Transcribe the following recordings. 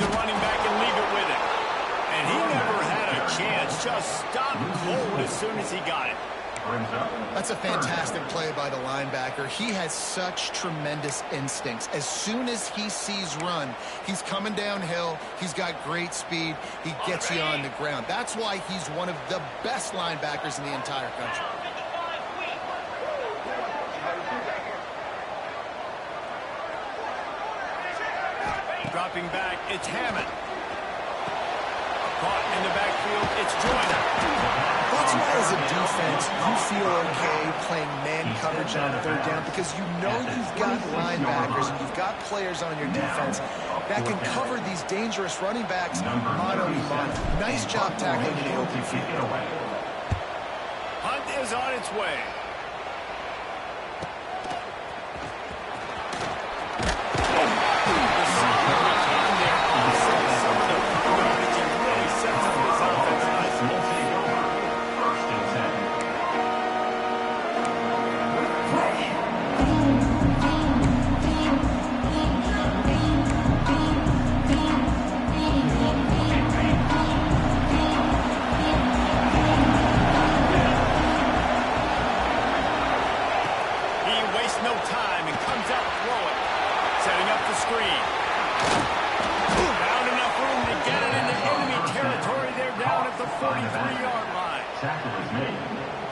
the running back and leave it with him. And he never had a chance. Just stopped cold as soon as he got it. That's a fantastic play by the linebacker. He has such tremendous instincts. As soon as he sees run, he's coming downhill. He's got great speed. He gets you on the ground. That's why he's one of the best linebackers in the entire country. Dropping back, it's Hammond. Caught in the backfield, it's Joyner. That's why as a defense, you feel okay playing man coverage on third down because you know you've got linebackers and you've got players on your defense that can cover these dangerous running backs mano-a-mano. Nice job tackling in the open field. Hunt is on its way.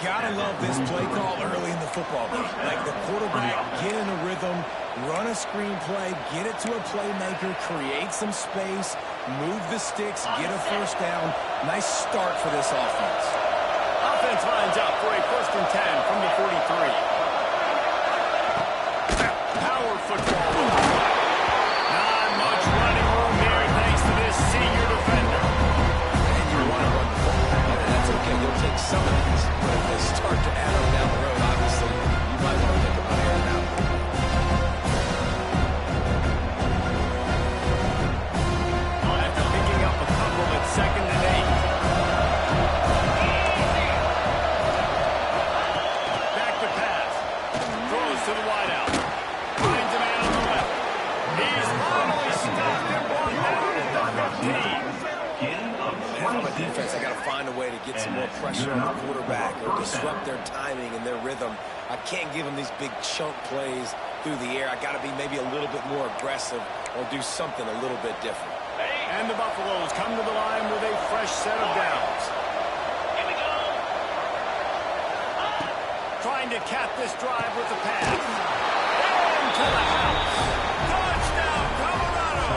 Gotta love this play call early in the football game. Like the quarterback, get in a rhythm, run a screen play, get it to a playmaker, create some space, move the sticks, get a first down. Nice start for this offense. Offense lines up for a 1st and 10 from the 43. Power football. Not much running room there thanks to this senior defender. And you want to run the ball. And that's okay. You'll take some of these. But if they start to add them down the road, obviously, you might want to think about airing out. After picking up a couple at 2nd and 8. Back to pass. Throws to the wideout. Finds a man on the left. He's finally stopped and brought down at the 15. From a defense, I got to find a way to get some more pressure on the quarterback or disrupt their timing and their rhythm. I can't give them these big chunk plays through the air. I got to be maybe a little bit more aggressive or do something a little bit different. And the Buffaloes come to the line with a fresh set of downs. Here we go. Trying to cap this drive with the pass. Into the house. Touchdown, Colorado.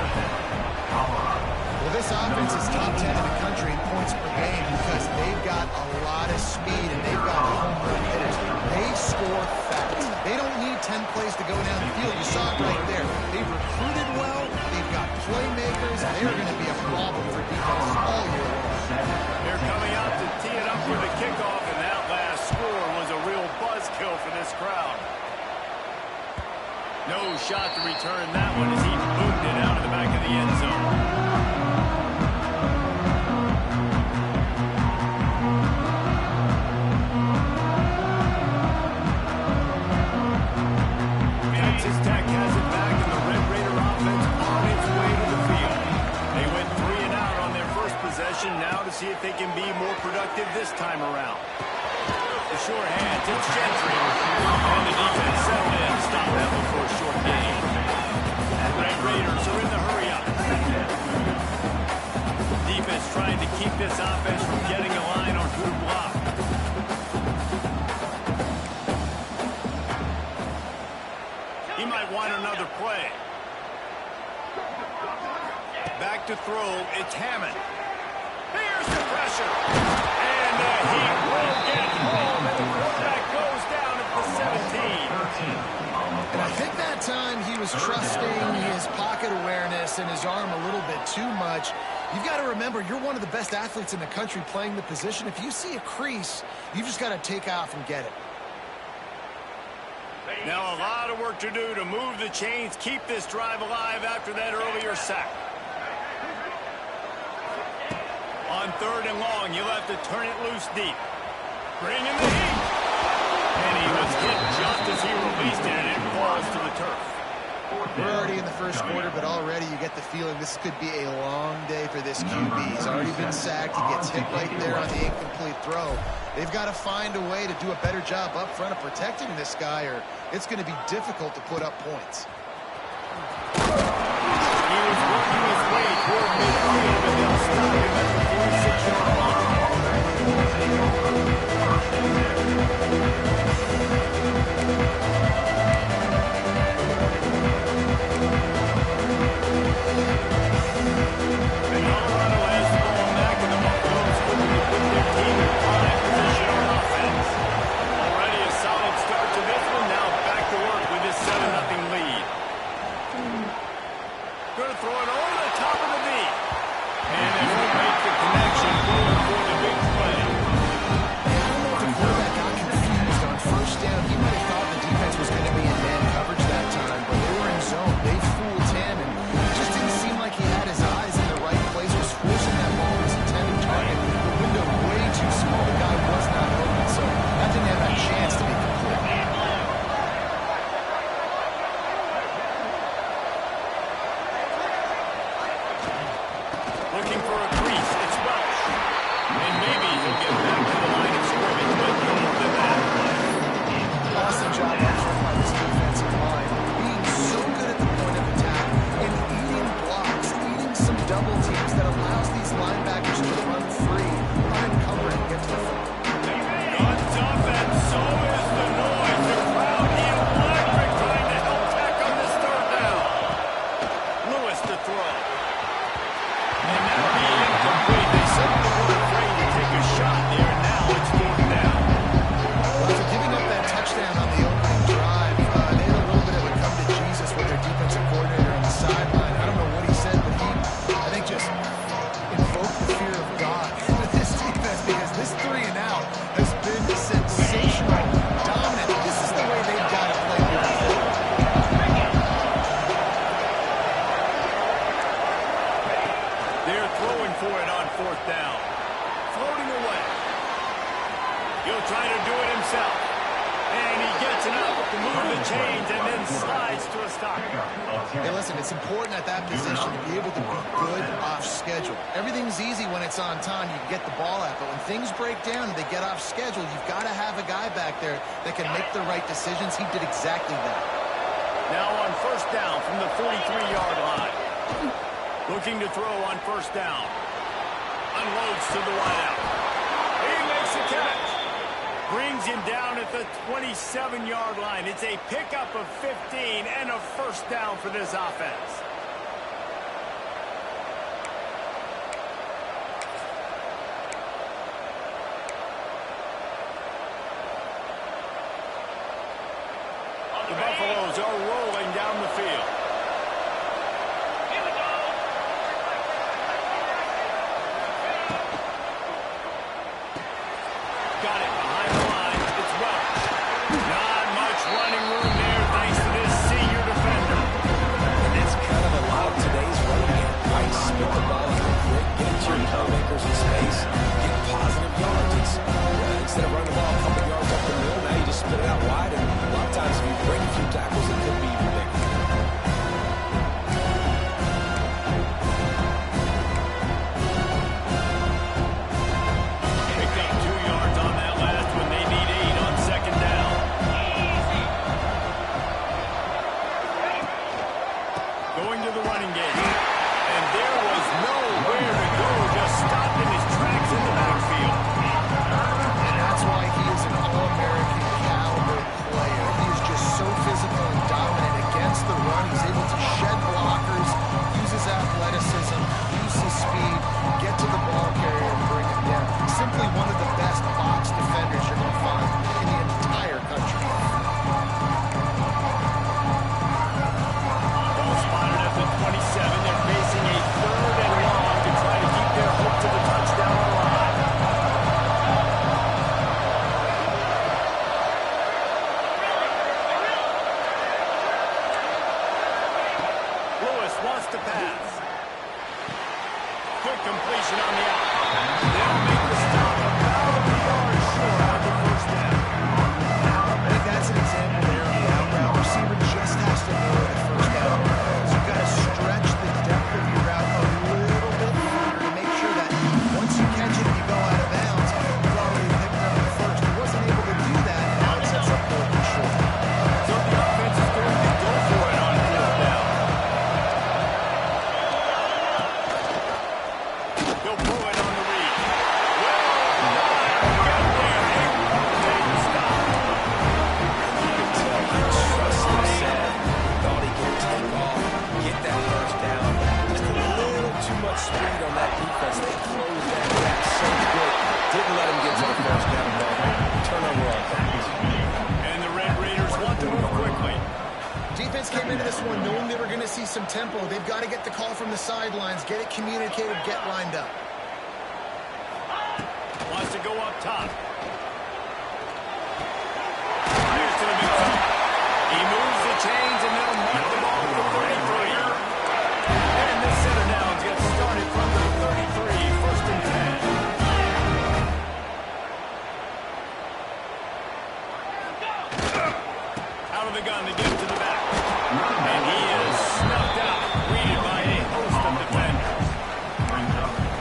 Well, this offense is top 10 in the country in points per game because they've got a lot of speed and they've got home run hitters. They score fast. They don't need 10 plays to go down the field. You saw it right there. They've recruited well. They've got playmakers. They're going to be a problem for defense all year long. They're coming out to tee it up for the kickoff, and that last score was a real buzzkill for this crowd. No shot to return that one as he moved it out of the back of the end zone. Ttech has it back, and the Red Raider offense on its way to the field. They went 3 and out on their first possession, now to see if they can be more productive this time around. The short hands, it's Gentry. And the defense settled in to stop that before a short game. Red Raiders are in the hurry-up. Defense trying to keep this offense from getting a line on who to block. He might want another play. Back to throw, it's Hammond. Here's the pressure. And he will get home, and the quarterback goes down at the 17. And I think that time he was trusting his pocket awareness and his arm a little bit too much. You've got to remember, you're one of the best athletes in the country playing the position. If you see a crease, you've just got to take off and get it. Now a lot of work to do to move the chains, keep this drive alive after that earlier sack. On 3rd and long, you'll have to turn it loose deep. Bring in the heat. And he was hit just as he released it, and it falls to the turf. We're already in the first quarter, but already you get the feeling this could be a long day for this QB. He's already been sacked. He gets hit right there on the incomplete throw. They've got to find a way to do a better job up front of protecting this guy, or it's going to be difficult to put up points. He was working his way toward midfield, and they'll stop him at the 46-yard line. Hey, listen, it's important at that position to be able to be good off schedule. Everything's easy when it's on time. You can get the ball out. But when things break down and they get off schedule, you've got to have a guy back there that can make the right decisions. He did exactly that. Now on first down from the 43-yard line. Looking to throw on first down. Unloads to the wideout. He makes the catch. Brings him down at the 27-yard line. It's a pickup of 15 and a first down for this offense. The Buffaloes are rolling down the field. Got it behind the line. It's Welch. Not much running room there thanks to this senior defender. And that's kind of a lot of today's running game. Right, spin the ball out quick, get it to your playmakers in space, get positive yards. Instead of running the ball a couple yards up the middle, now you just spit it out wide, and a lot of times if you break a few tackles, it could be even bigger. That's an example there on the out route. Receiver just has to know that first down. some tempo. They've got to get the call from the sidelines, get it communicated, get lined up. Wants to go up top. Here's to the midfield. He moves the chains, and they'll mark the ball for 33. And this center downs gets started from the 33, first and 10. Out of the gun to get to the back. And he is snuffed out, greeted by a host of defenders.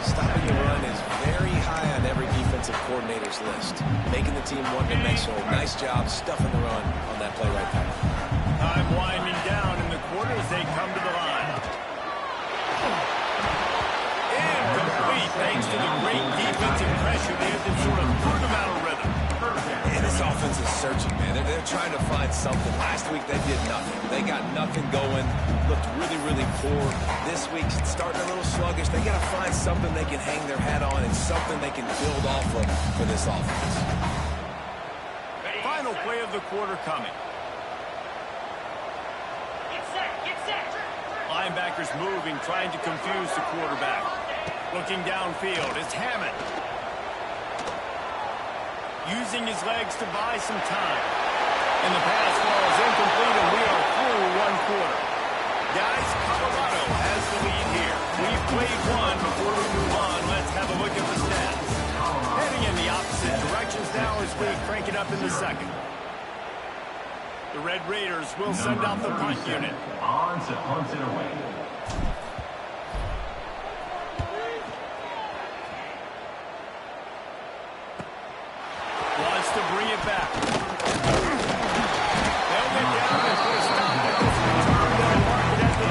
Stopping the run is very high on every defensive coordinator's list. Making the team one-dimensional. Nice job stuffing the run on that play right there. Time winding down in the quarter as they come to the line. Incomplete thanks to the great defensive pressure. They have been sort of put them out of rhythm. And this offense is searching, man. They're trying to find something. Last week they did nothing. They got nothing going. Looked really, really poor. This week starting a little sluggish. They got to find something they can hang their hat on and something they can build off of for this offense. Final play of the quarter coming. Linebackers moving, trying to confuse the quarterback. Looking downfield, it's Hammond. Using his legs to buy some time. And the pass falls incomplete, and we are through one quarter. Guys, Colorado has the lead here. We've played one before we move on. Let's have a look at the stats. Heading in the opposite directions now as we crank it up in the second. The Red Raiders will send out the punt unit. On to punt it away. Wants to bring it back. They'll get down and put a stop to this return. They'll mark it at the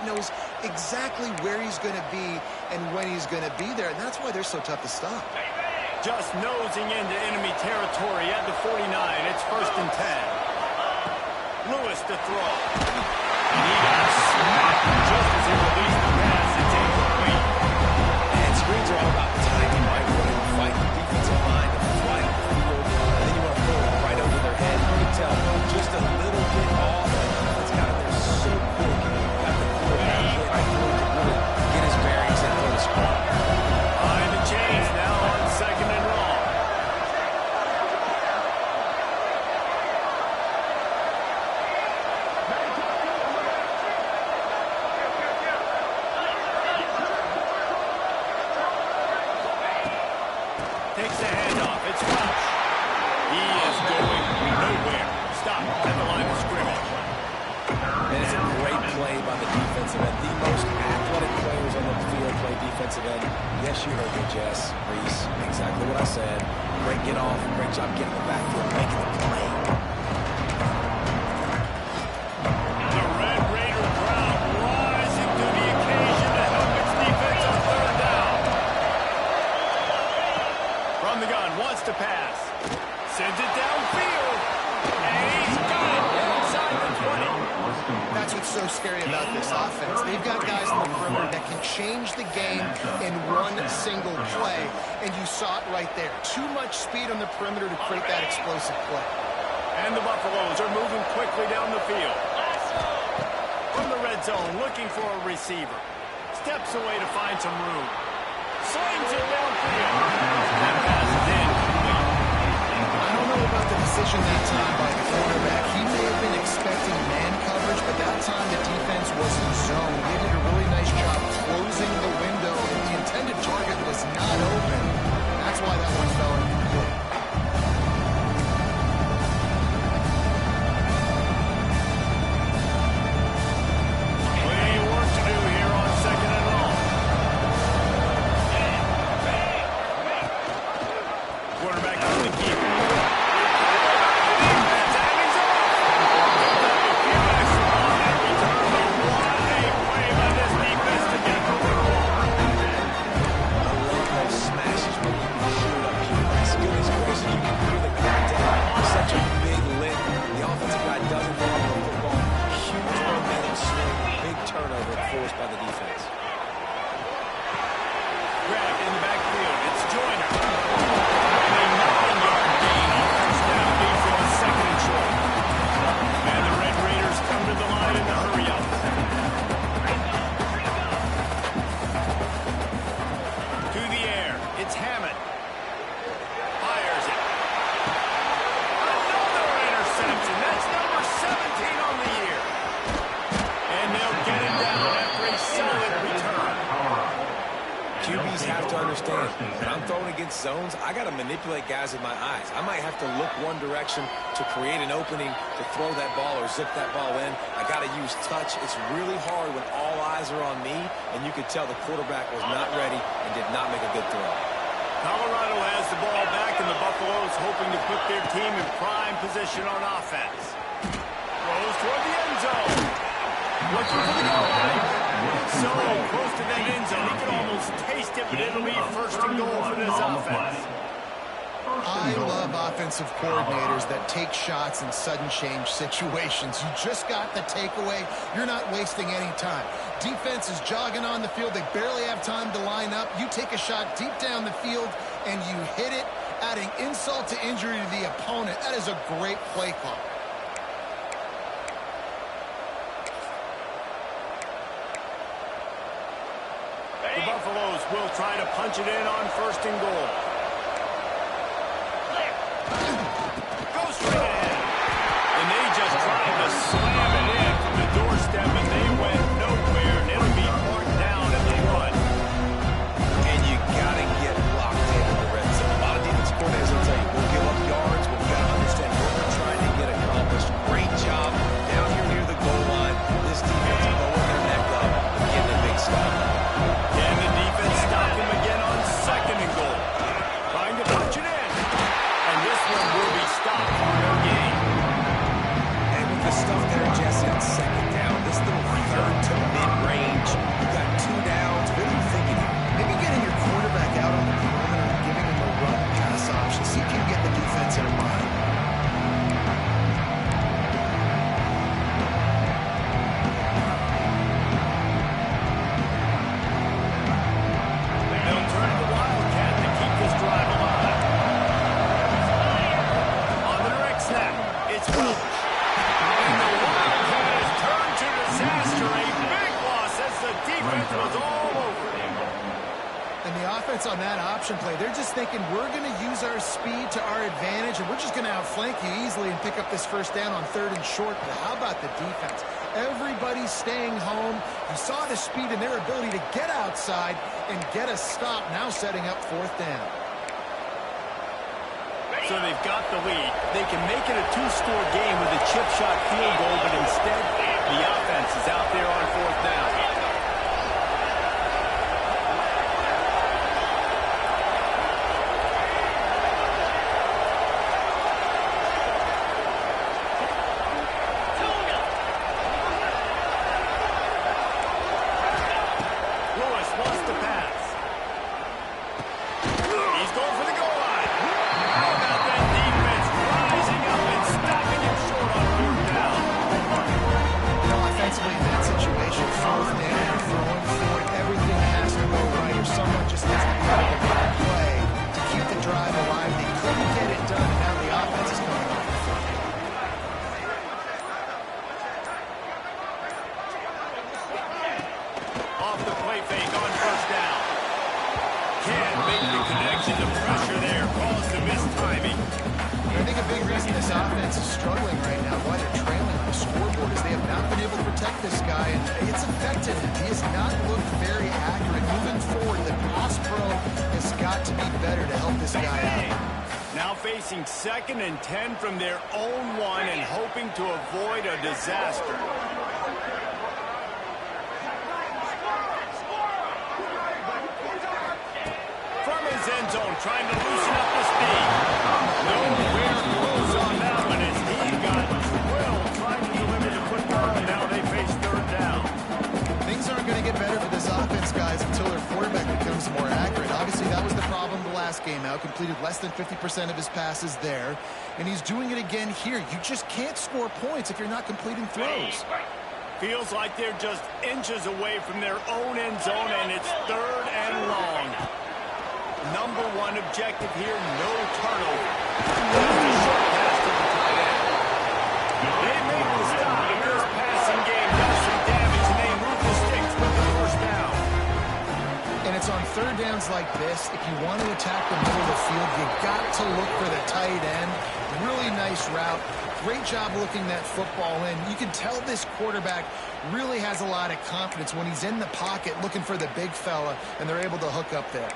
'Knows exactly where he's going to be and when he's going to be there, and that's why they're so tough to stop. Just nosing into enemy territory at the 49. It's first and 10. Lewis to throw. And he got smacked just as he released the pass. It's incomplete. And screens are all about timing, right? Running the fight, the defensive line, the flight, the field, and then you want to throw it right over their head. You can tell just a little bit off. It's got it there so quick. Get his bearings and throw the squad. Behind the chains now on second and long. Takes the handoff. It's Welch. He is going nowhere. Stop at the line of scrimmage. And it's a great play by the defensive end. The most athletic players on the field play defensive end. Yes, you heard me, Jess, Reese. Exactly what I said. Great get off. Great job getting the backfield, making the play. The Red Raider crowd rising to the occasion to help its defense on third down. From the gun, wants to pass. Sends it downfield. And he's got it inside the 20. That's what's so scary about this offense. They've got guys in the perimeter that change the game in one single play, and you saw it right there. Too much speed on the perimeter to create that explosive play. And the Buffaloes are moving quickly down the field. From the red zone, looking for a receiver. Steps away to find some room. Slings it downfield. That pass is incomplete. I don't know about the decision that time by the quarterback. He may have been expecting man coverage, but that time the defense was in zone. They did a really nice job closing the window, and the intended target was not open. That's why that one fell incomplete. Plenty of work to do here on second and long. Quarterback on the keeper. By the defense. Grabbed in the backfield. It's Joyner. And a 9-yard gain on first down lead for a second and short. And the Red Raiders come to the line in the hurry-up. To the air. It's Hammond. Fires it. Another interception. That's number 17 on the year. And they'll get it down after a solid return. QBs have to understand, when I'm throwing against zones, I got to manipulate guys with my eyes. I might have to look one direction to create an opening to throw that ball or zip that ball in. I got to use touch. It's really hard when all eyes are on me, and you could tell the quarterback was not ready and did not make a good throw. Colorado has the ball back, and the Buffaloes hoping to put their team in prime position on offense. Throws toward the end zone. Looking for the goal line. So close to that end zone, he can almost taste it, but it'll be first and goal for this offense. I love offensive coordinators that take shots in sudden change situations. You just got the takeaway. You're not wasting any time. Defense is jogging on the field. They barely have time to line up. You take a shot deep down the field, and you hit it, adding insult to injury to the opponent. That is a great play call. The Buffaloes will try to punch it in on first and goal. Go straight ahead. And they just tried to slam it in from the doorstep, and they went nowhere. And it'll be marked down at the 1. And you got to get locked in the red zone. A lot of defense coordinators will tell you, we'll give up yards, but we've got to understand what we're trying to get accomplished. Great job down here near the goal line. This defense throwing their neck up and getting a big stop. And the defense stopped him again on second and goal. Trying to punch it in. And this one will be stopped for no gain. And with the stuff there, Jesse, on second down, this little third to mid-range, you got 2 downs. What are you thinking here? Maybe getting your quarterback out on the perimeter and giving him a run pass option. See if you can get the defense in a bind. They'll turn to the Wildcat to keep this drive alive. On the direct snap, it's Welch. And the Wildcat has turned to disaster. A big loss as the defense was all over him. And the offense on that option play, they're just thinking we're going to use our speed to our advantage, and we're just going to outflank you easily and pick up this first down on third and short. But how about the defense? Everybody's staying home. You saw the speed and their ability to get outside and get a stop, now setting up fourth down. So they've got the lead. They can make it a 2-score game with a chip shot field goal, but instead, the offense is out there on fourth down. Lewis wants to pass. He's going for the goal line. How about that defense rising up and stopping him short on third down? Offensively, in that situation, fourth down. Make the connection. The pressure there caused the mistiming. I think a big reason this offense is struggling right now, why they're trailing on the scoreboard, is they have not been able to protect this guy, and it's affected him. He has not looked very accurate. Moving forward, the pass pro has got to be better to help this guy out. Now facing 2nd and 10 from their own 1 and hoping to avoid a disaster. From his end zone, trying to loosen up the speed. Nowhere close on that one as he got drilled trying to deliver the football, and now they face 3rd down. Things aren't going to get better for this offense, guys, until their quarterback becomes more accurate. Obviously, that was the problem the last game out. Completed less than 50% of his passes there, and he's doing it again here. You just can't score points if you're not completing throws. Feels like they're just inches away from their own end zone, and it's 3rd and long. Number 1 objective here, no turnover. Just a short pass to the tight end. They make the stop, and this passing game does some damage, and they move the sticks with the 1st down. And it's on 3rd downs like this, if you want to attack the middle of the field, you got to look for the tight end. Really nice route. Great job looking that football in. You can tell this quarterback really has a lot of confidence when he's in the pocket looking for the big fella, and they're able to hook up there.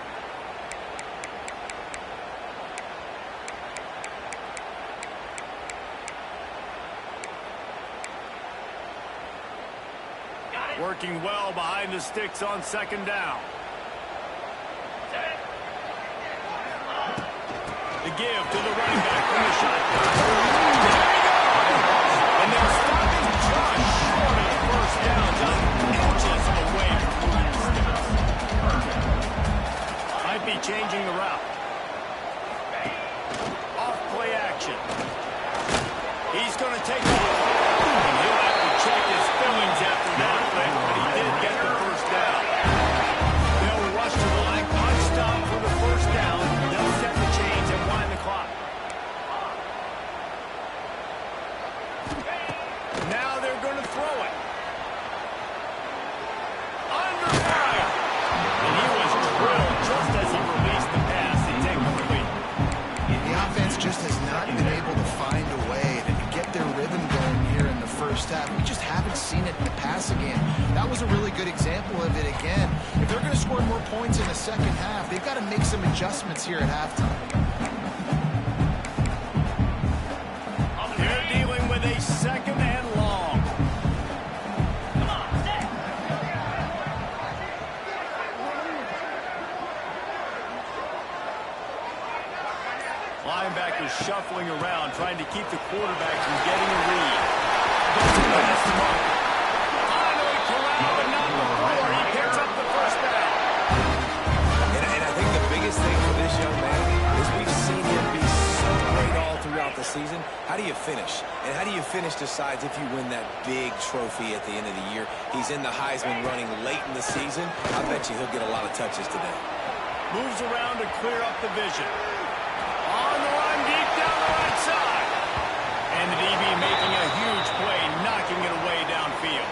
Working well behind the sticks on 2nd down. The give to the running back from the shotgun. And they're stopping just short of the 1st down, just inches away from moving the sticks. Might be changing the route. Off play action. He's going to take the and he'll have to check his feelings after that play, but he did get the 1st down. They'll rush to the line, punch stop for the 1st down. They'll set the chains and wind the clock. Now they're going to throw it. Under fire. And he was drilled just as he released the pass. They take the lead. The offense just has not been able to find a way to get their rhythm going here in the 1st half. We just haven't seen it in the passing game. That was a really good example of it again. If they're going to score more points in the 2nd half, they've got to make some adjustments here at halftime. They're dealing with a 2nd and long. Linebackers shuffling around, trying to keep the quarterback from getting a read. Gets the pass to Mark. Finally corralled, but not before he picks up the 1st down. And I think the biggest thing for this young man is we've seen him be so great all throughout the season. How do you finish? And how do you finish decides if you win that big trophy at the end of the year. He's in the Heisman running late in the season. I bet you he'll get a lot of touches today. Moves around to clear up the vision. On the run, deep down the right side. And the DB making a huge play, knocking it away downfield.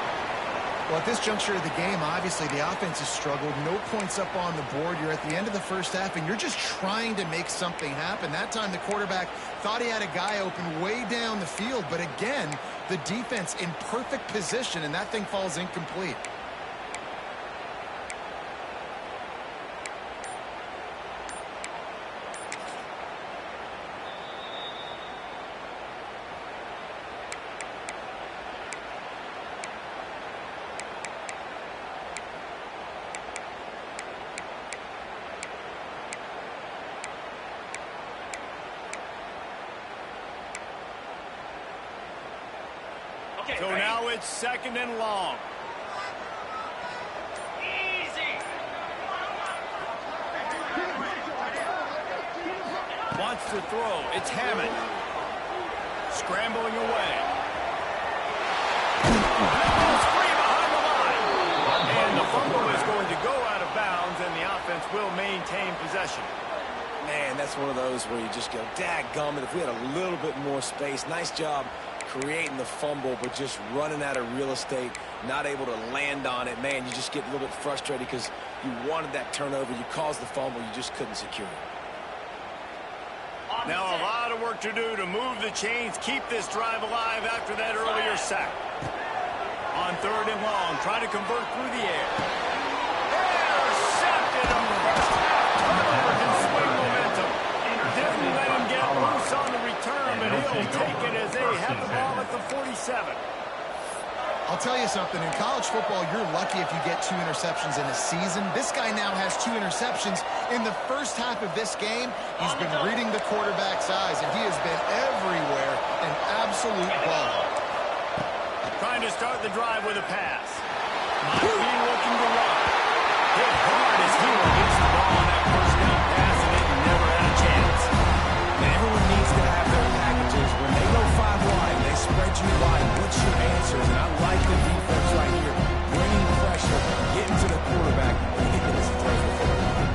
Well, at this juncture of the game, obviously the offense has struggled. No points up on the board. You're at the end of the 1st half, and you're just trying to make something happen. That time the quarterback thought he had a guy open way down the field, but again, the defense in perfect position, and that thing falls incomplete. So now it's 2nd and long. Wants to throw. It's Hammond. Scrambling away. Ball's free behind the line. And the fumble is going to go out of bounds, and the offense will maintain possession. Man, that's one of those where you just go, dadgummit, if we had a little bit more space. Nice job creating the fumble, but just running out of real estate, not able to land on it. Man, you just get a little bit frustrated because you wanted that turnover. You caused the fumble. You just couldn't secure it. Now a lot of work to do to move the chains, keep this drive alive after that earlier sack. On 3rd and long, trying to convert through the air. Intercepted. A first half turnover can swing momentum. Didn't let him get loose on the return, but he'll take it as they have the ball at the 47. I'll tell you something, in college football, you're lucky if you get 2 interceptions in a season. This guy now has 2 interceptions. In the first half of this game, he's been reading the quarterback's eyes, and he has been everywhere, an absolute ball. Trying to start the drive with a pass. Might be looking to run. Hit hard as he gets the ball on that first down pass, and it never had a chance. And everyone needs to have their packages. When they go 5 wide, they spread you wide. What's your answers? And I like the defense right here. Bringing pressure, getting to the quarterback, and hitting his throws before the line.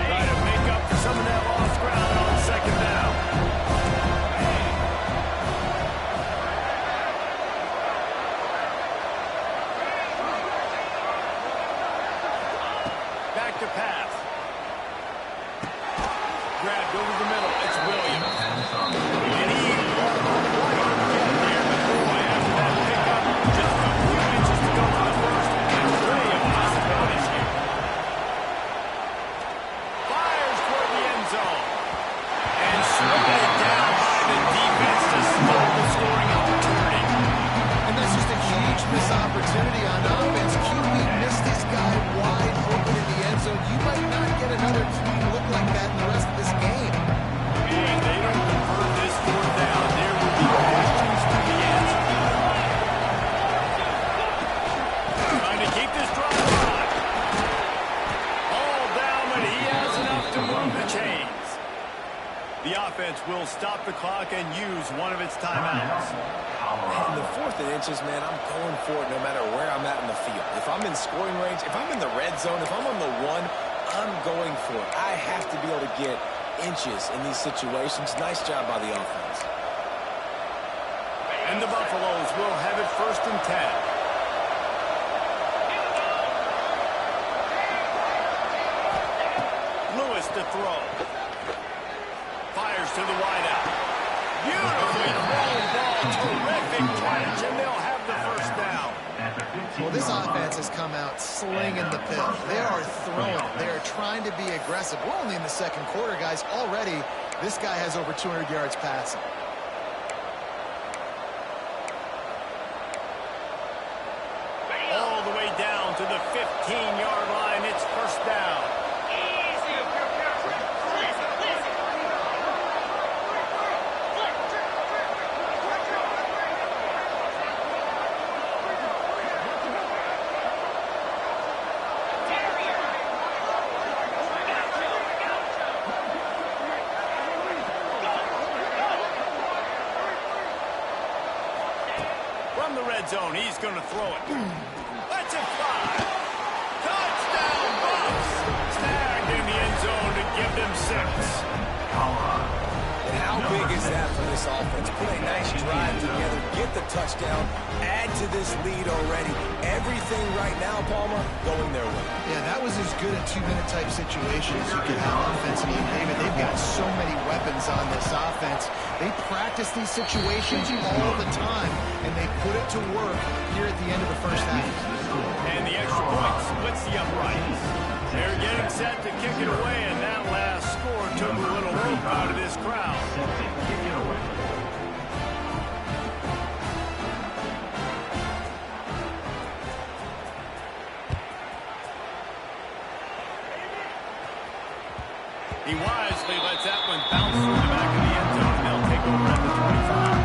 Try to make up for some of that lost ground on 2nd down. Back to pass. Grabbed over the middle. It's Williams. And he won't quite get there, but boy, after that pickup, just a few inches to go to the first, and plenty of possibilities here. Fires toward the end zone. And slowed down by the defense to slow the scoring opportunity. And that's just a huge missed opportunity on offense. QB missed this guy wide open in the end zone. You might not get another look like that in the rest of this game. And they don't convert this 4th down. There will be questions to the answer. Trying to keep this drive alive. All down, but he has enough to move the chains. The offense will stop the clock and use one of its timeouts. In the 4th and inches, man, I'm going for it no matter where I'm at in the field. If I'm in scoring range, if I'm in the red zone, if I'm on the 1, I'm going for it. I have to be able to get inches in these situations. Nice job by the offense. And the Buffaloes will have it 1st and 10. Lewis to throw. Fires to the wideout. Beautifully thrown ball. Terrific catch, and they'll have the 1st down. Well, this offense has come out slinging the pill. They are throwing it. They are trying to be aggressive. We're only in the 2nd quarter, guys. Already, this guy has over 200 yards passing. All the way down to the 15-yard line. It's 1st down. From the red zone, he's going to throw it. Let's it fly. Touchdown, Bucks. Snagged in the end zone to give them 6. And how big is that for this offense? Put a nice drive together, get the touchdown, add to this lead already. Everything right now, Palmer, going their way. Yeah, that was as good a 2-minute type situation as you could have offensively. David, they've got so many weapons on this offense. They practice these situations all the time, and they put it to work here at the end of the 1st half. And the extra point splits the uprights. They're getting set to kick it away, and that last score took a little rope out of this crowd. He wisely lets that one bounce through the back of the end zone, and they'll take over at the 25.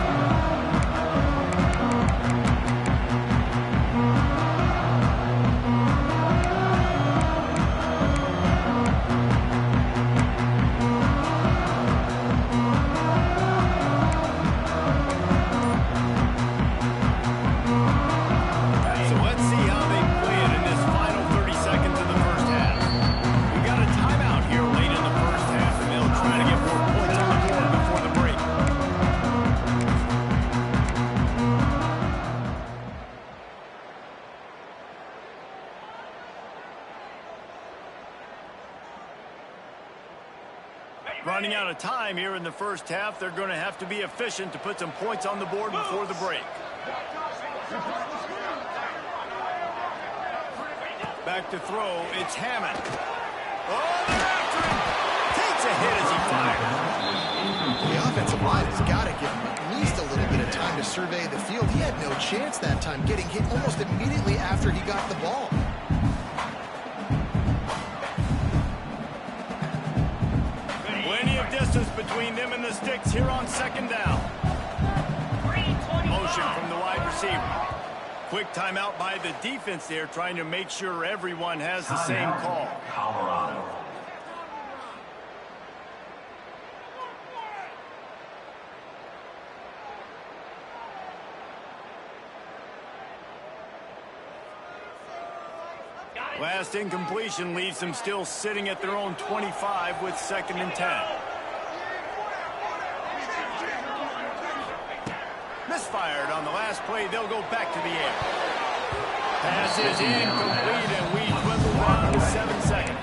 Running out of time here in the first half. They're going to have to be efficient to put some points on the board before the break. Back to throw. It's Hammond. Oh, they're after him. Takes a hit as he fired. The offensive line has got to give him at least a little bit of time to survey the field. He had no chance that time, getting hit almost immediately after he got the ball. Plenty of distance between them and the sticks here on second down. Motion from the wide receiver. Quick timeout by the defense there, trying to make sure everyone has the same call. Colorado. Last incompletion leaves them still sitting at their own 25 with 2nd and 10. Misfired on the last play. They'll go back to the air. Pass is incomplete, and we dwindle down to 7 seconds.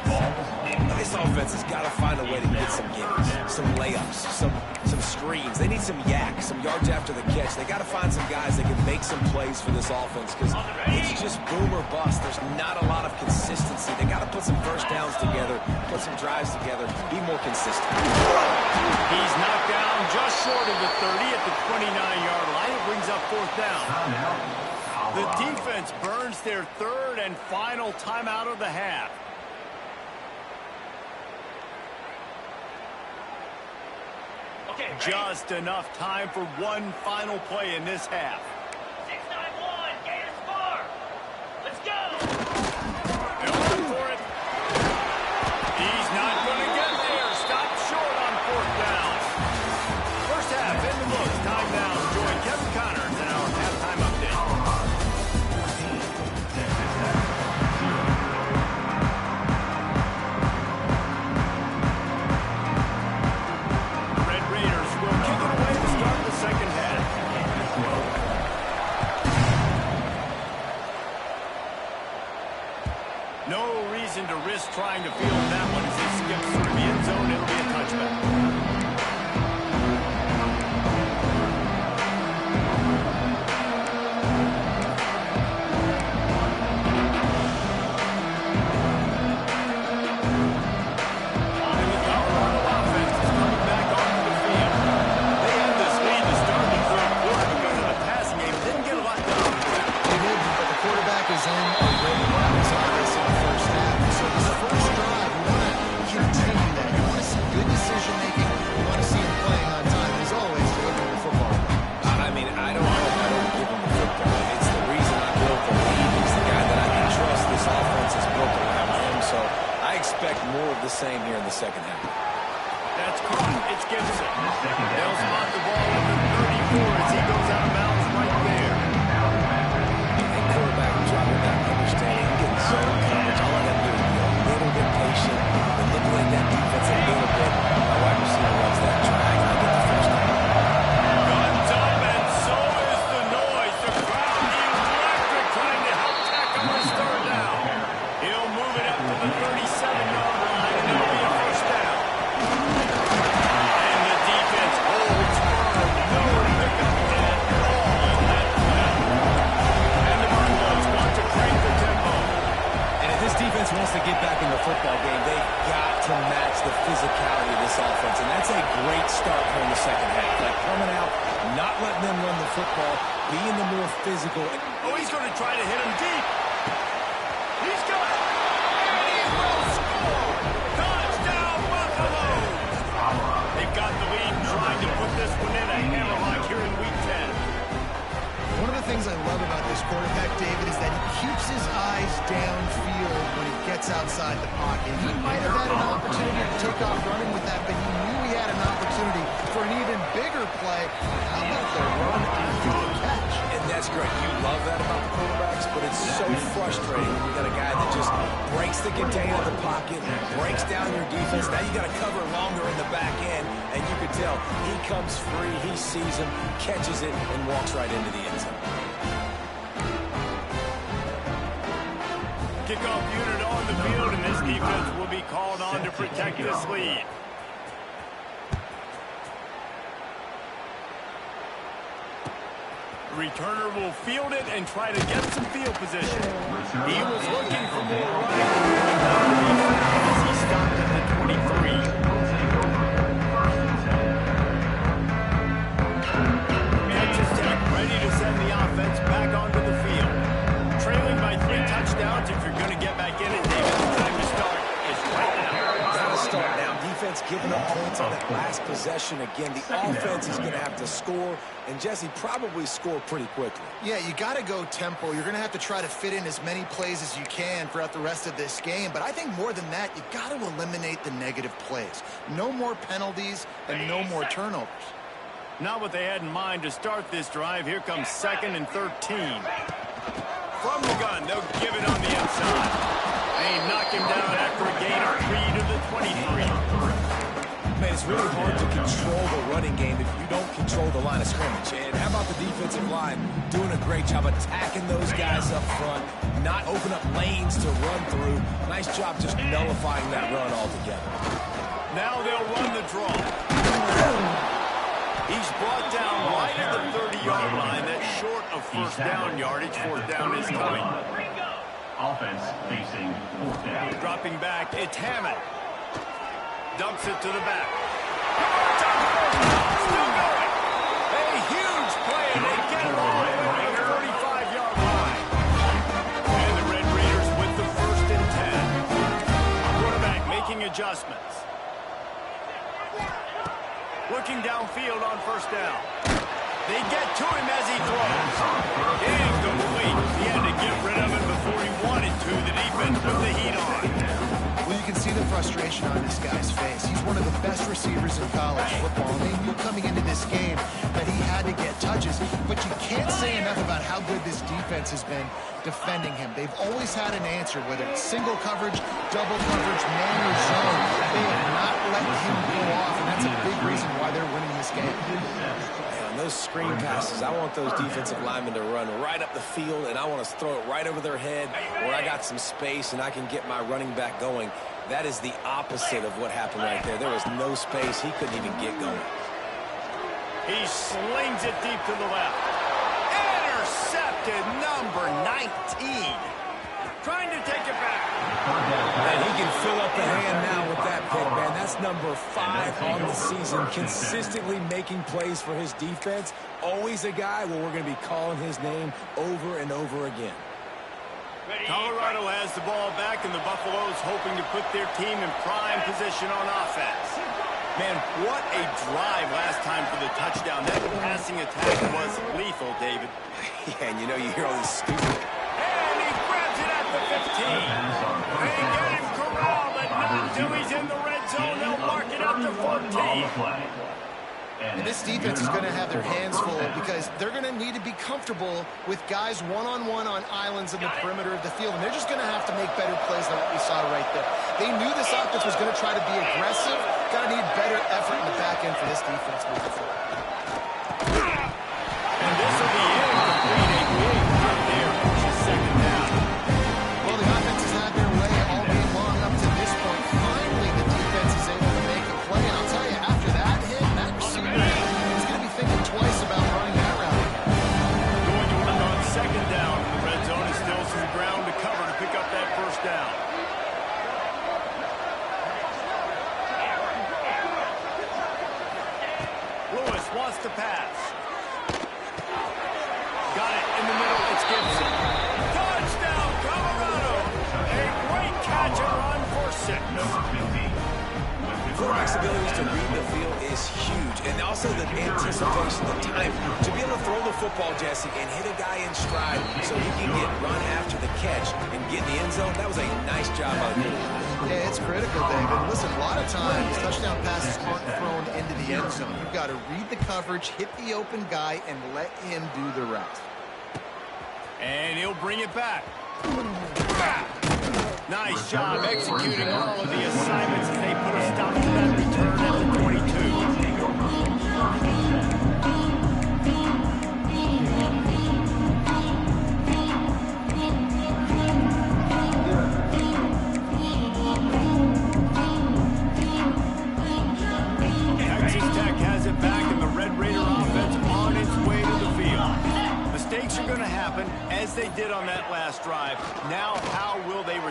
This offense has got to find a way to get some gimmies, some layups, some screens. They need some yak, some yards after the catch. They got to find some guys that can make some plays for this offense because it's just boom or bust. There's not a lot of consistency. They got to put some first downs together, put some drives together, be more consistent. He's knocked down just short of the 30 at the 29-yard line. It brings up 4th down. The defense burns their 3rd and final timeout of the half. Just enough time for one final play in this half. 6-9-1, gain a score. Let's go. They'll run for it. He's not going to get there. Stop short on 4th down. First half in the books. Time down. Join Kevin Connors in our halftime update. No reason to risk trying to field that one as he skips through the end zone. It'll be a touchback. And the Colorado offense is coming back onto the field. They had this lead to start the 3rd quarter because of the passing game. Didn't get a lot done. They did, but the quarterback is in a great practice on this in the first half. So this first drive, we want to continue that. You want to see good decision making. You want to see him playing on time. And as always, delivering the football. I mean, I don't give him the football. It's the reason I built the lead. He's the guy that I can trust. This offense is built around him. So I expect more of the same here in the second half. That's caught. It's Gibson. They'll spot the ball at the 34 as he goes out of bounds right there. And quarterback dropping that understanding, getting zone coverage. All I got to do is be a little bit patient, manipulate that defense a little bit. My wide receiver runs that drag, and I get the first down. Guns up, and so is the noise. The crowd electric, trying to help Ttech on his 3rd down. He'll move it up to the 37-yard line, and it'll be a first down. And the defense holds firm. No pickup at all in that play. And the Broncos want to crank the tempo. And if this defense wants to get back in the football game, they've got to match the physicality of this offense. And that's a great start here in the second half. Like coming out, not letting them run the football, being the more physical. Oh, he's going to try to hit him deep. He's got it. And he will score. Touchdown, Buffalo. They've got the lead, trying to put this one in a hammerlock here in Week 10. One of the things I love about this quarterback, David, is that he keeps his eyes downfield when he gets outside the pocket. He might have had an opportunity to take off running with that, but he knew he had an opportunity for an even bigger play. How about the run after the catch? And that's great. You love that about the quarterbacks, but it's so frustrating when you got a guy that just breaks the container of the pocket, breaks down your defense. Now you got to cover longer in the back end, and you can tell he comes free, he sees him, catches it, and walks right into the end zone. Kickoff unit on the field, and this defense will be called on to protect this lead. Returner will field it and try to get some field position. He was looking for more running. As he stopped at the 23. Texas Tech ready to send the offense back onto the field. Trailing by 3 touchdowns. If you're going to get back in it, David, the time to start is right now. Gotta start now. Defense giving up points on that last possession. Again, the offense is going to have to score, and Jesse probably score pretty quickly. Yeah, you got to go tempo. You're going to have to try to fit in as many plays as you can throughout the rest of this game. But I think more than that, you got to eliminate the negative plays. No more penalties and no more turnovers. Not what they had in mind to start this drive. Here comes 2nd and 13. From the gun, they'll give it on the inside. They knock him down after a gain of 3 to the 23. Man, it's really hard to control the running game if you don't control the line of scrimmage. And how about the defensive line doing a great job attacking those guys up front, not open up lanes to run through. Nice job just nullifying that run altogether. Now they'll run the draw. He's brought down right at the 30-yard line. That's short of first down yardage. 4th down is coming. Offense facing 4th down. Dropping back, it's Hammond. Dumps it to the back. Still going. A huge play, and they get it all the way to the 35-yard line. And the Red Raiders with the 1st and 10. Quarterback making adjustments. Looking downfield on 1st down. They get to him as he throws. Incomplete. He had to get rid of it before he wanted to. The defense put the heat on. Well, you can see the frustration on this guy's face. He's one of the best receivers in college football. And they knew coming into this game that he had to get touches. But you can't say enough about how good this defense has been defending him. They've always had an answer, whether it's single coverage, double coverage, man or zone. They have not let him go off, and that's a big reason why they're winning this game. Man, those screen passes, I want those defensive linemen to run right up the field, and I want to throw it right over their head where I got some space and I can get my running back going. That is the opposite of what happened right there. There was no space. He couldn't even get going. He slings it deep to the left. Intercepted, number 19. Trying to take it back. And he can fill up the hand now with that pick, man. That's number 5 on the season, consistently making plays for his defense. Always a guy where we're going to be calling his name over and over again. Colorado has the ball back, and the Buffaloes hoping to put their team in prime position on offense. Man, what a drive last time for the touchdown. That passing attack was lethal, David. Yeah, and you know, you hear all these stupid... And he grabs it at the 15. They get him corralled, but not until he's in the red zone. They'll mark it up to 14. And this defense is going to have their hands full because they're going to need to be comfortable with guys one-on-one on islands in the perimeter of the field. And they're just going to have to make better plays than what we saw right there. They knew this offense was going to try to be aggressive. Got to need better effort in the back end for this defense moving forward. And this will be it. A big run there. Just 2nd down. Well, the offense has had their way all game long up to this point. Finally, the defense is able to make a play. And I'll tell you, after that hit, that receiver is going to be thinking twice about running that route. Going to work on 2nd down. The red zone is still some ground to cover to pick up that 1st down. Lewis wants to pass. Got it in the middle. It's Gibson. Touchdown, Colorado. A great catch and run for 6. Quarterback's abilities to read the field is huge, and also the anticipation, the time to be able to throw the football, Jesse, and hit a guy in stride so he can get run after the catch and get in the end zone. That was a nice job by the quarterback. Yeah, it's critical, David. Listen, a lot of times touchdown passes aren't thrown into the end zone. You've got to read the coverage, hit the open guy, and let him do the rest. And he'll bring it back. Nice job executing all of the assignments as they put a stop to that return at the 22. Texas Tech has it back, and the Red Raider offense on its way to the field.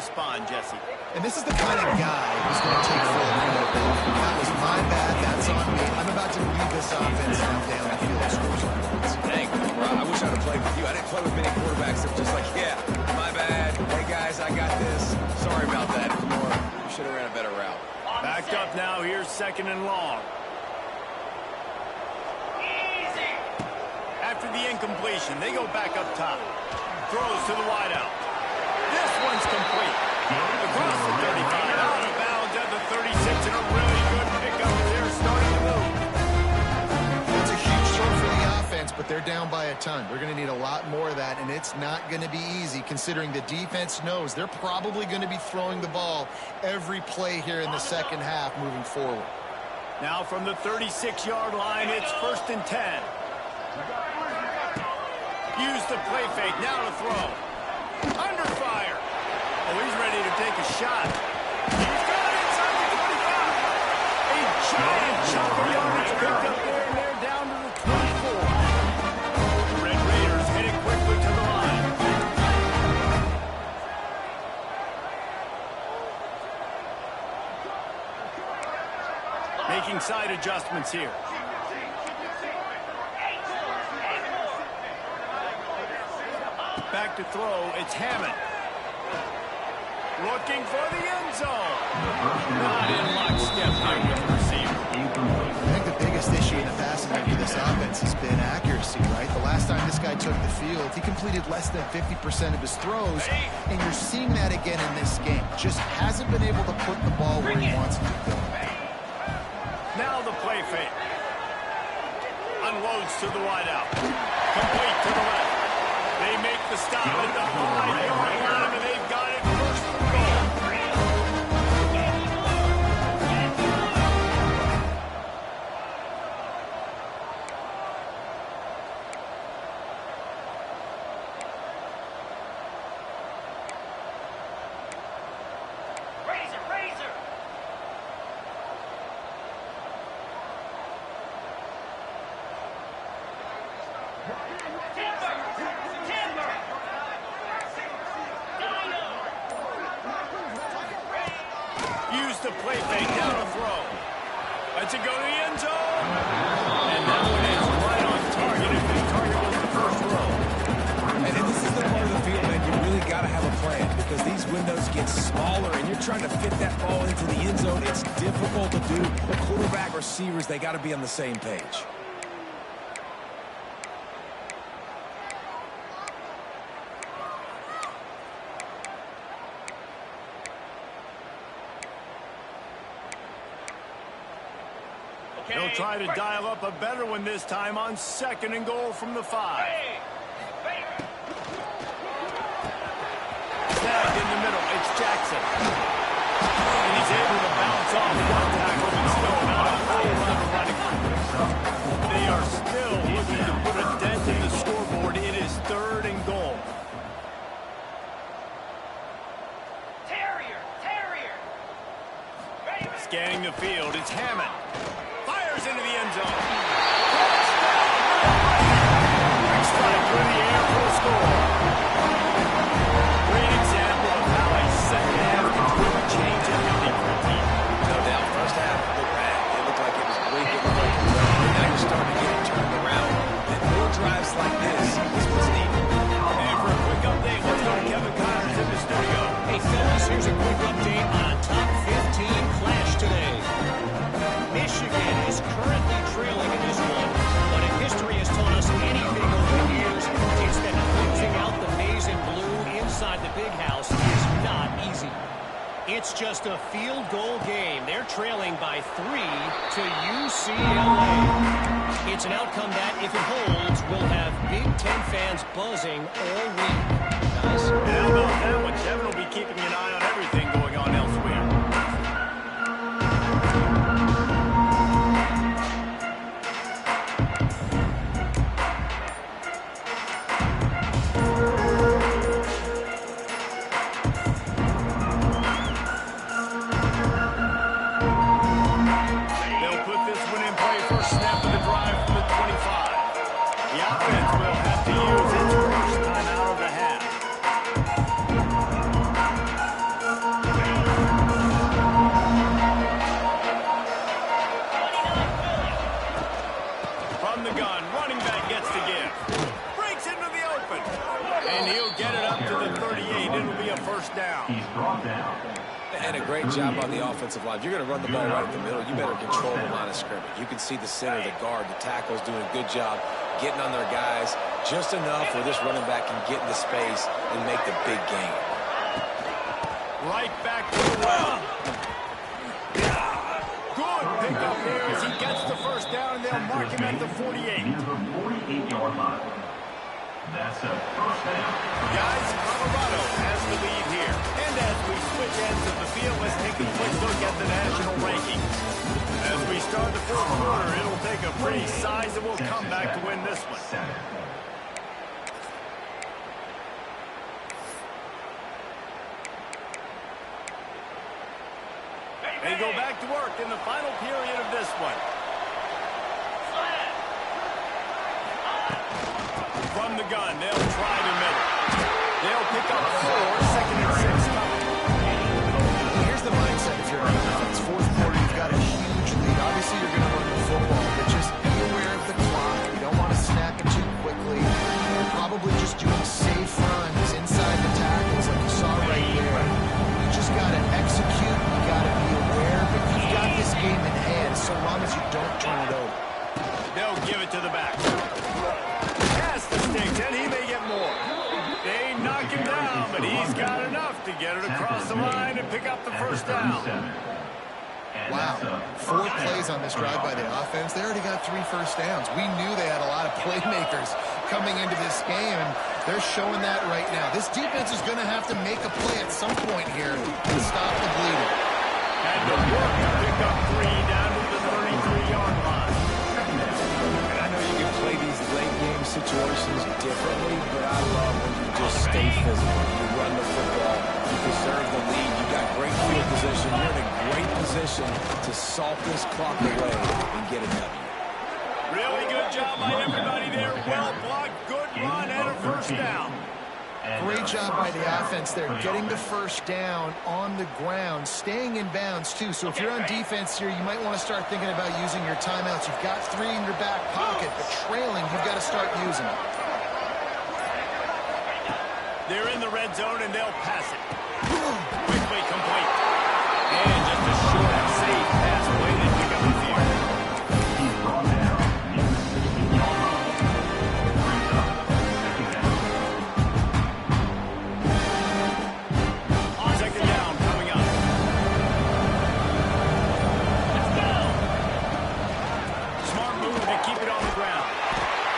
respond, Jesse. And this is the kind of guy who's going to take full accountability. That was my bad. That's on me. I'm about to lead this offense now down the field and score some points. Dang, bro, I wish I'd have played with you. I didn't play with many quarterbacks that were just like, yeah, my bad. Hey, guys, I got this. Sorry about that. Or you should have ran a better route. Backed up now. Here's 2nd and long. Easy. After the incompletion, they go back up top. Throws to the wideout. This one's complete. Across the 35, out of bounds at the 36, and a really good pickup as they're starting to move. That's a huge throw for the offense, but they're down by a ton. They're going to need a lot more of that, and it's not going to be easy considering the defense knows they're probably going to be throwing the ball every play here in the second half moving forward. Now from the 36-yard line, it's 1st and 10. Use the play fake, now to throw. Under fire. Oh, he's ready to take a shot. He's got it inside the 25. A giant chunk of yardage picked up there, and they're down to the 24. The Red Raiders headed quickly to the line. Making side adjustments here. Back to throw, it's Hammond. Looking for the end zone. Not in lockstep here with the receiver. I think the biggest issue in the passing game for this offense has been accuracy, right? The last time this guy took the field, he completed less than 50% of his throws, and you're seeing that again in this game. Just hasn't been able to put the ball where he wants it to go. Now the play fake. Unloads to the wideout. Complete to the left. They make the stop at the 5-yard line, and they've got it 1st and goal. Razor. Timber. Use the play fake, down to throw. Lets it go to the end zone. And that one is right on target if his target was the first throw. And this is the part of the field, man, you really got to have a plan because these windows get smaller and you're trying to fit that ball into the end zone. It's difficult to do. The quarterback, receivers, they got to be on the same page. They'll try to dial up a better one this time on 2nd and goal from the 5. Snagged in the middle, it's Jackson. And he's able to bounce off one tackle, but still not a whole lot of running. They are still looking to put a dent in the scoreboard. It is 3rd and goal. Terrier. Scanning the field, it's Hammond. Fires into the end zone. Quick strike through the air for a score. Great example of how a second half can really change everything for a team. No doubt. First half looked bad. It looked like it was bleak. It looked like it was over. But now you're starting to get it turned around. And more drives like this is what's needed. And for a quick update, let's go to Kevin Connors in the studio. Hey, fellas, here's a quick update on a top 15 clash today. Michigan is currently trailing in this one, but if history has taught us anything over the years, it's that closing out the maize and blue inside the big house is not easy. It's just a field goal game. They're trailing by 3 to UCLA. It's an outcome that, if it holds, will have Big Ten fans buzzing all week. Guys? And how about that one? Kevin will be keeping an eye on everything going on elsewhere. They'll put this one in play first snap of the drive from the 25. The offense will have to use its first time out of the half. the offensive line. If you're going to run the ball right in the middle, you better control the line of scrimmage. You can see the center, the guard, the tackle's doing a good job getting on their guys just enough where this running back can get into space and make the big gain. Right back to the well. Good pickup there as he gets the first down, and they'll mark him at the 48. Near the 48-yard line. That's a first down. Guys, Colorado has the lead here. And as we switch ends of the field, let's take a quick look at the national rankings. As we start the fourth quarter, it'll take a pretty sizable comeback to win this one. They go back to work in the final period of this one. From the gun, they'll try the middle. They'll pick up 4, second and 6 coming. Here's the mindset if you're on offense. Fourth quarter, you've got a huge lead. Obviously, you're going to run the football, but just be aware of the clock. You don't want to snap it too quickly. You're probably just doing safe runs inside the tackles like you saw right there. You just got to execute. You got to be aware, but you've got this game in hand so long as you don't turn it over. They'll give it to the back. Pass the sticks, and he may get more. They knock him down, but he's got enough to get it across the line and pick up the first down. Wow, 4 plays on this drive by the offense. They already got 3 first downs. We knew they had a lot of playmakers coming into this game, and they're showing that right now. This defense is going to have to make a play at some point here to stop the bleeding. And the work to pick up 3 down to the 33-yard line. And I know you can play these late-game situations differently, but I love when you just stay physical. You run the football. You preserve the lead. You got great field position. You're in a great position to salt this clock away and get a W. Really good job by everybody there. Well blocked, good run, and a first down. Great job by the offense there, getting the first down on the ground, staying in bounds, too. So if you're on defense here, you might want to start thinking about using your timeouts. You've got 3 in your back pocket, but trailing, you've got to start using them. They're in the red zone, and they'll pass it. Quickly complete. And just a short, safe pass play to pick up the field. He's brought down near the 16-yard line. Brings up second down. Second down coming up. Let's go. Smart move to keep it on the ground.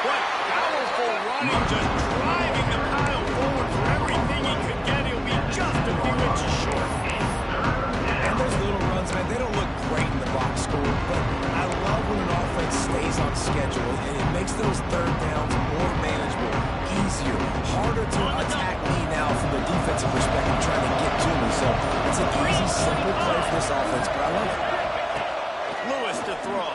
What powerful running, just driving the pile forward for everything he could get. He'll be just a few inches short. And those little runs, man, they don't look great in the box score, but I love when an offense stays on schedule, and it makes those third downs more manageable, easier, harder to attack me now from the defensive perspective trying to get to me. So it's an easy, simple play for this offense, but I love it. Lewis to throw.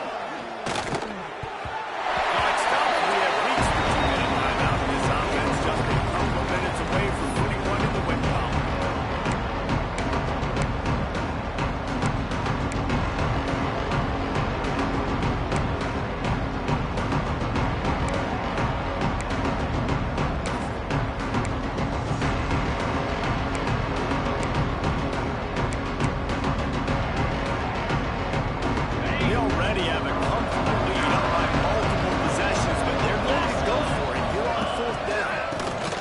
Clock stops. We have reached the 2-minute timeout. This offense just a couple of minutes away from putting one in the win column. They already have a comfortable lead up by multiple possessions, but they're going to go for it here on 4th down.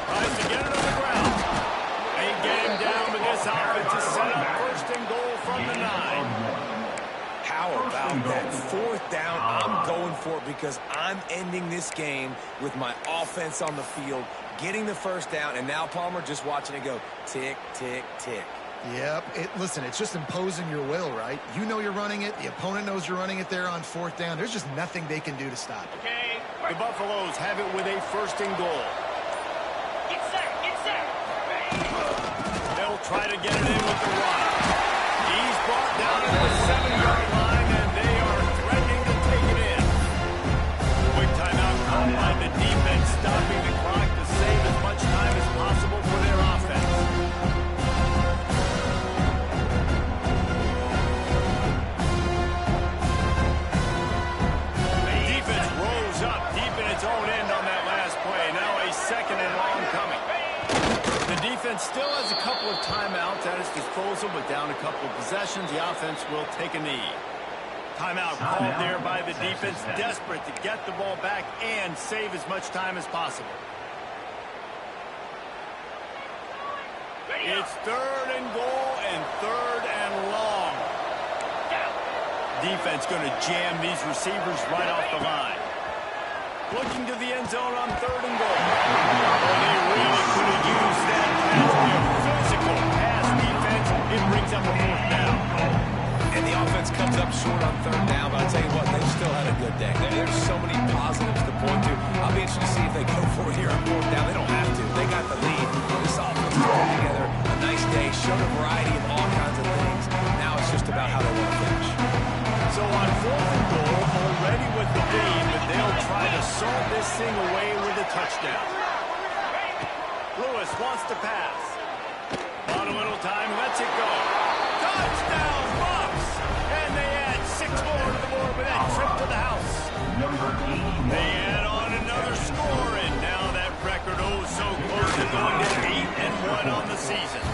Tries to get it on the ground. They get him down, but this offense is set up 1st and goal from the 9. How about that 4th down? I'm going for it because I'm ending this game with my offense on the field, getting the first down, and now Palmer just watching it go tick, tick, tick. Yep. Listen, it's just imposing your will, right? You know you're running it. The opponent knows you're running it there on 4th down. There's just nothing they can do to stop it. Okay. The Buffaloes have it with a 1st and goal. Get set. Get set. They'll try to get it in with the run. He's brought down at the 7-yard line, and they are threatening to take it in. Quick timeout called by the defense, stopping the clock to save as much time as possible for their offense. The defense rose up deep in its own end on that last play. Now a 2nd and long coming. The defense still has a couple of timeouts at its disposal. disposal, but down a couple of possessions, the offense will take a knee. Timeout called there by the defense, desperate to get the ball back and save as much time as possible. It's 3rd and goal and 3rd and long. Defense going to jam these receivers right off the line. Looking to the end zone on 3rd and goal. Oh, they really could have used that pass. Their physical pass defense, it brings up a 4th down. And the offense comes up short on 3rd down, but I'll tell you what, they've still had a good day. There's so many positives to point to. I'll be interested to see if they go for it here on 4th down. They don't have to. They got the lead. This offense is put together a nice day, showed a variety of all kinds of things. Now it's just about how they want to finish. So on 4th and goal, already with the lead, but they'll try to saw this thing away with a touchdown. Lewis wants to pass. On a little time, lets it go. Touchdown, Bucks! And they add 6 more to the board with that trip to the house. They add on another score, and now that record so close to going to 8-1 on the season.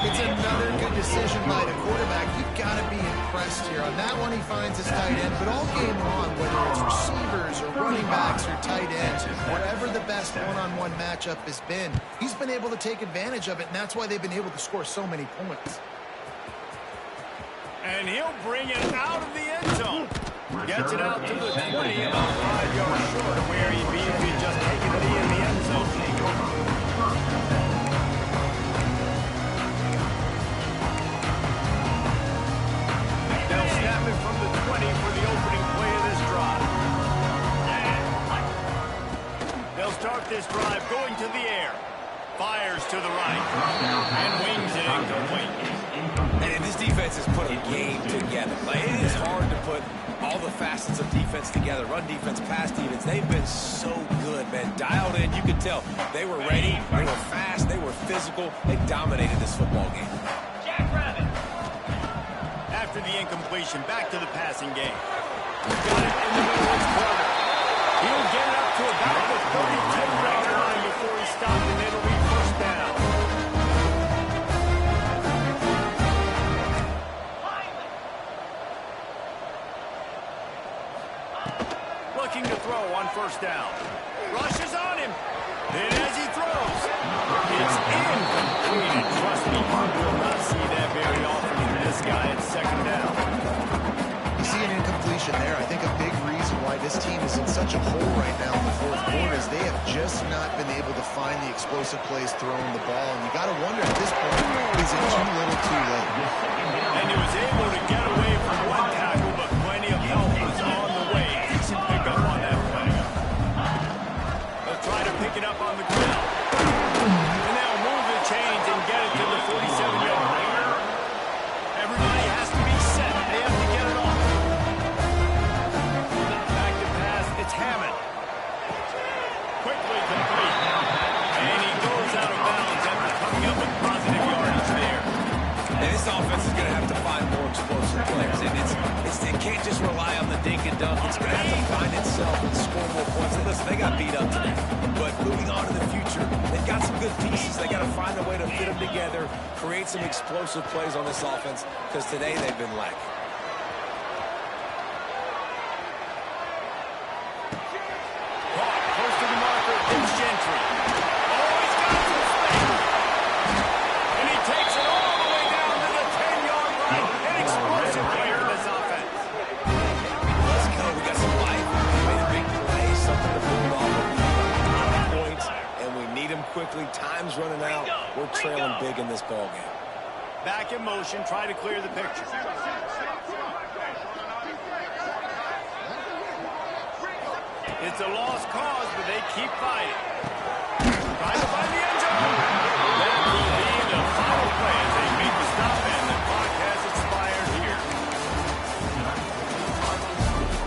It's another good decision by the quarterback. You've got to be impressed here. On that one, he finds his tight end, but all game long, whether it's receivers or running backs or tight ends, whatever the best one-on-one matchup has been, he's been able to take advantage of it, and that's why they've been able to score so many points. And he'll bring it out of the end zone. Gets it out to the 20, about 5 yards short of where he'd be if he'd just taken it in the end zone. They'll snap it from the 20 for the opening play of this drive. They'll start this drive going to the air. Fires to the right. And wings it incomplete. And this defense has put a game together. Like, it is hard to put all the facets of defense together. Run defense, pass defense. They've been so good, man. Dialed in. You could tell they were ready. They were fast. They were physical. They dominated this football game. After the incompletion, back to the passing game. Got it in the middle of his corner. He'll get it up to about the 32-yard line before he stopped, and it'll be 1st down. Looking to throw on 1st down. Rushes on him. Then as he throws, it's incomplete. And trust me, you will not see that very often from this guy at 2nd down. You see an incompletion there. I think a big reason why this team is in such a hole right now in the 4th quarter is they have just not been able to find the explosive plays throwing the ball. And you got to wonder at this point, is it too little too late? And he was able to get away from one tackle, but plenty of help was on the way. Decent pickup on that play. They'll try to pick it up on the ground. And they'll move the chains and get it to the 47-yard line. Everybody has to be set. They have to get it off. Back to pass. It's Hammond. Quickly complete. And he goes out of bounds after coming up with positive yardage there. And this offense is going to have to find more explosive players. And it can't just rely on the dink and dunk. It's going to have to find itself and score more points. And listen, they got beat up today. But moving on to the future, they've got some good pieces. They got to find a way to fit them together, create some explosive plays on this offense, because today they've been lacking. Caught close to the marker. It's Gentry. Oh, he's got some space. And he takes it all the way down to the 10-yard line. An explosive player in this offense. Let's go. We got some life. We made a big play, something to build off of. Points, and we need them quickly. Time's running out. We're trailing big in this ball game. Back in motion, try to clear the picture. It's a lost cause, but they keep fighting.